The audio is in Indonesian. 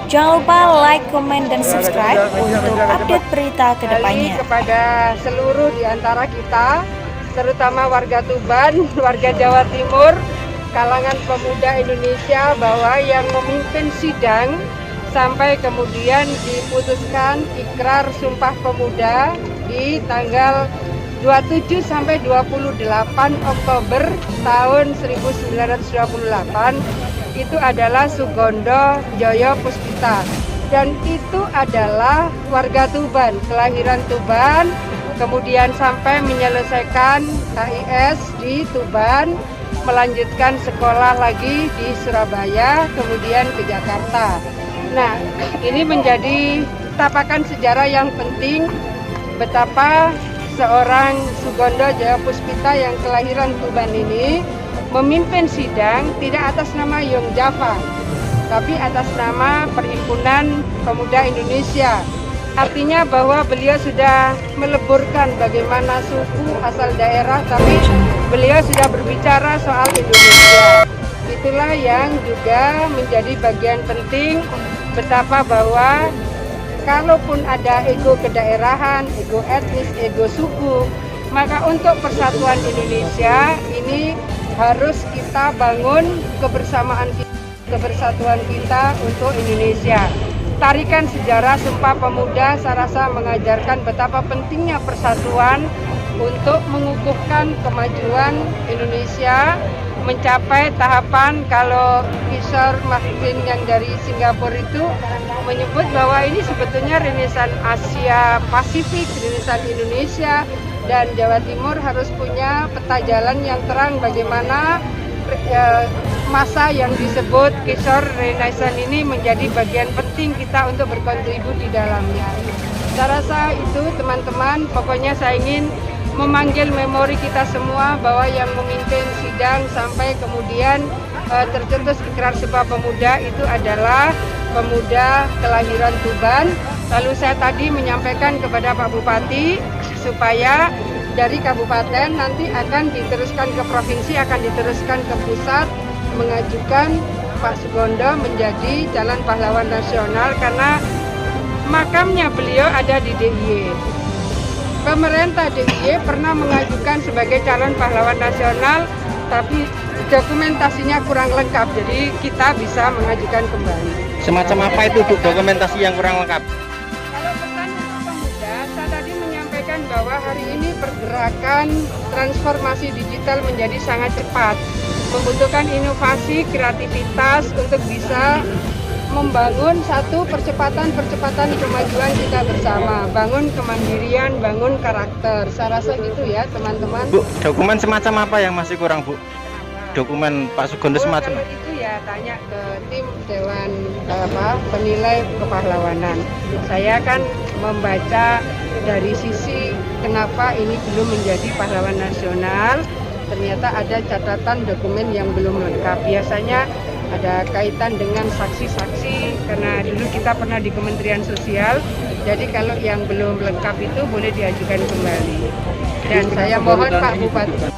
Jangan lupa like, komen, dan subscribe untuk update berita kedepannya. Kepada seluruh di antara kita, terutama warga Tuban, warga Jawa Timur, kalangan pemuda Indonesia, bahwa yang memimpin sidang sampai kemudian diputuskan ikrar Sumpah Pemuda di tanggal 27 sampai 28 Oktober tahun 1928 itu adalah Sugondo Joyo Puspita, dan itu adalah warga Tuban, kelahiran Tuban, kemudian sampai menyelesaikan HIS di Tuban, melanjutkan sekolah lagi di Surabaya, kemudian ke Jakarta. Nah, ini menjadi tapakan sejarah yang penting betapa seorang Sugondo Joyo Puspita yang kelahiran Tuban ini memimpin sidang tidak atas nama Young Java, tapi atas nama Perhimpunan Pemuda Indonesia. Artinya bahwa beliau sudah meleburkan bagaimana suku asal daerah, tapi beliau sudah berbicara soal Indonesia. Itulah yang juga menjadi bagian penting betapa bahwa kalaupun ada ego kedaerahan, ego etnis, ego suku, maka untuk persatuan Indonesia ini harus kita bangun kebersatuan kita untuk Indonesia. Tarikan sejarah Sumpah Pemuda saya rasa mengajarkan betapa pentingnya persatuan untuk mengukuhkan kemajuan Indonesia, mencapai tahapan kalau Kishore Mahmudin yang dari Singapura itu menyebut bahwa ini sebetulnya renesan Asia Pasifik, renesan Indonesia, dan Jawa Timur harus punya peta jalan yang terang bagaimana masa yang disebut Kishore Renaissance ini menjadi bagian penting kita untuk berkontribusi di dalamnya. Saya rasa itu teman-teman, pokoknya saya ingin memanggil memori kita semua bahwa yang memimpin sidang sampai kemudian tercetus ikrar Sumpah Pemuda itu adalah pemuda kelahiran Tuban. Lalu saya tadi menyampaikan kepada Pak Bupati supaya dari kabupaten nanti akan diteruskan ke provinsi, akan diteruskan ke pusat, mengajukan Pak Sugondo menjadi calon pahlawan nasional karena makamnya beliau ada di DIY. Pemerintah DIY pernah mengajukan sebagai calon pahlawan nasional, tapi dokumentasinya kurang lengkap, jadi kita bisa mengajukan kembali. Semacam apa itu dokumentasi yang kurang lengkap? Kalau pesan untuk pemuda, saya tadi menyampaikan bahwa hari ini pergerakan transformasi digital menjadi sangat cepat, membutuhkan inovasi, kreativitas untuk bisa membangun satu percepatan kemajuan kita bersama, bangun kemandirian, bangun karakter. Saya rasa gitu ya teman-teman. Bu, dokumen semacam apa yang masih kurang, Bu? Dokumen Pak Sugondo semacam kalau itu ya tanya ke tim Dewan penilai kepahlawanan. Saya kan membaca dari sisi kenapa ini belum menjadi pahlawan nasional. Ternyata ada catatan dokumen yang belum lengkap. Biasanya ada kaitan dengan saksi-saksi karena dulu kita pernah di Kementerian Sosial. Jadi kalau yang belum lengkap itu boleh diajukan kembali. Dan saya mohon Pak Bupati